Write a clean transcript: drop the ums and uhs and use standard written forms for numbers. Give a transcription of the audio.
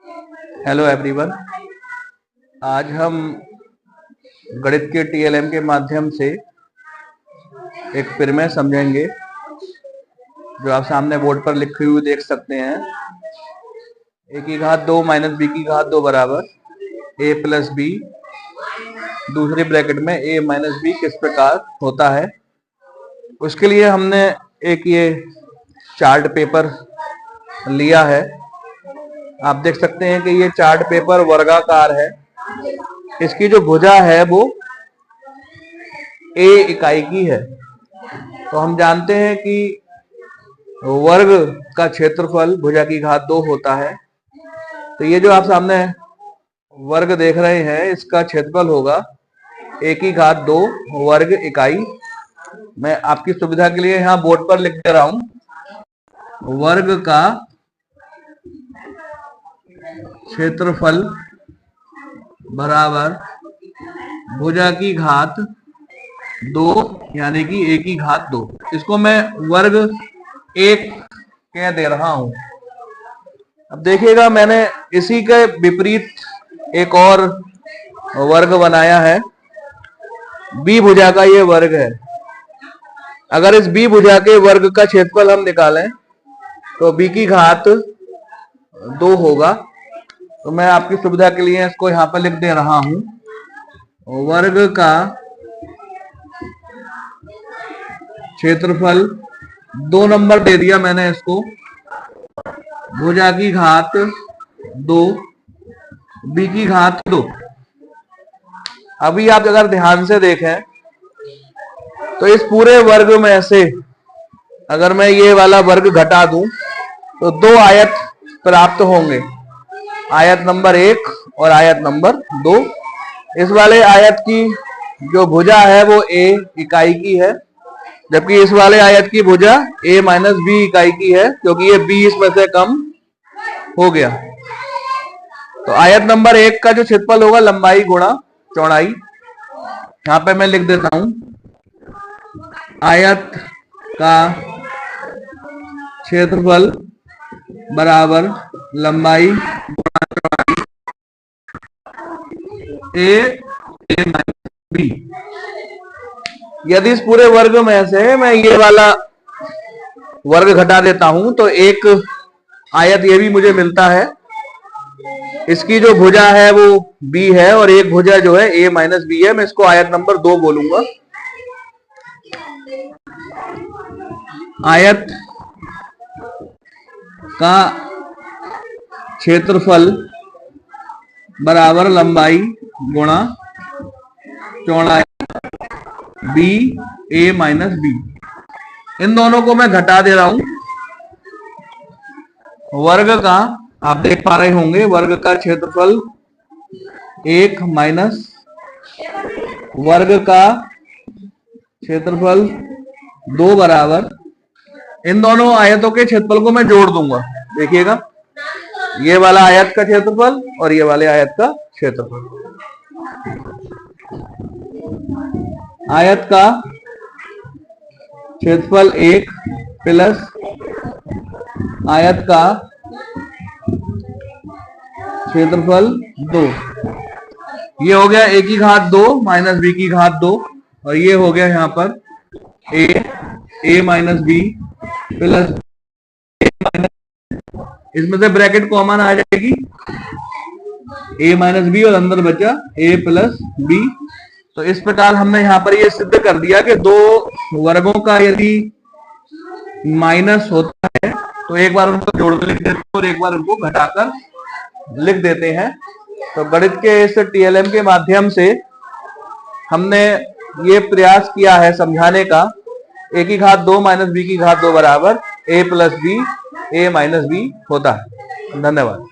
Hello everyone. आज हम गणित के टीएलएम के माध्यम से एक प्रमेय समझेंगे जो आप सामने बोर्ड पर लिखी हुई देख सकते हैं। ए की घात 2 माइनस बी की घात 2 बराबर ए प्लस बी, दूसरे ब्रैकेट में ए माइनस बी किस प्रकार होता है। उसके लिए हमने एक ये चार्ट पेपर लिया है। आप देख सकते हैं कि ये चार्ट पेपर वर्गाकार है। इसकी जो भुजा है वो ए इकाई की है। तो हम जानते हैं कि वर्ग का क्षेत्रफल भुजा की घात 2 होता है। तो ये जो आप सामने वर्ग देख रहे हैं इसका क्षेत्रफल होगा ए की घात 2 वर्ग इकाई। मैं आपकी सुविधा के लिए यहाँ बोर्ड पर लिख दे रहा हूं। वर्ग का क्षेत्रफल बराबर भुजा की घात 2 यानी कि ए की घात 2। इसको मैं वर्ग 1 कह दे रहा हूं। अब देखिएगा मैंने इसी के विपरीत एक और वर्ग बनाया है। बी भुजा का ये वर्ग है। अगर इस बी भुजा के वर्ग का क्षेत्रफल हम निकालें तो बी की घात 2 होगा। तो मैं आपकी सुविधा के लिए इसको यहां पर लिख दे रहा हूं। वर्ग का क्षेत्रफल 2 नंबर दे दिया मैंने इसको, भुजा की घात 2 बी की घात 2। अभी आप अगर ध्यान से देखें तो इस पूरे वर्ग में से अगर मैं ये वाला वर्ग घटा दूं तो 2 आयत प्राप्त होंगे, आयत नंबर 1 और आयत नंबर 2। इस वाले आयत की जो भुजा है वो ए इकाई की है, जबकि इस वाले आयत की भुजा ए माइनस बी इकाई की है, क्योंकि ये बी इसमें से कम हो गया। तो आयत नंबर 1 का जो क्षेत्रफल होगा लंबाई गुणा चौड़ाई। यहां पे मैं लिख देता हूं आयत का क्षेत्रफल बराबर लंबाई गुणा चौड़ाई ए माइनस बी। यदि इस पूरे वर्ग में से मैं ये वाला वर्ग घटा देता हूं तो एक आयत ये भी मुझे मिलता है। इसकी जो भुजा है वो बी है और एक भुजा जो है ए माइनस बी है। मैं इसको आयत नंबर 2 बोलूंगा। आयत का क्षेत्रफल बराबर लंबाई गुणा चौड़ाई बी ए माइनस बी। इन दोनों को मैं घटा दे रहा हूं। वर्ग का आप देख पा रहे होंगे वर्ग का क्षेत्रफल 1 माइनस वर्ग का क्षेत्रफल 2 बराबर, इन दोनों आयतों के क्षेत्रफल को मैं जोड़ दूंगा। देखिएगा ये वाला आयत का क्षेत्रफल और ये वाले आयत का क्षेत्रफल। आयत का क्षेत्रफल 1 प्लस आयत का क्षेत्रफल 2। ये हो गया ए की घात 2 माइनस बी की घात 2 और ये हो गया यहां पर ए माइनस बी प्लस इसमें से ब्रैकेट कॉमन आ जाएगी ए माइनस बी और अंदर बचा ए प्लस बी। तो इस प्रकार हमने यहां पर ये सिद्ध कर दिया कि दो वर्गों का यदि माइनस होता है तो एक बार उनको जोड़कर लिख देते हैं और एक बार उनको घटाकर लिख देते हैं। तो गणित के इस टीएलएम के माध्यम से हमने ये प्रयास किया है समझाने का ए की घात 2 माइनस बी की घात 2 बराबर ए प्लस बी ए माइनस बी होता है। धन्यवाद।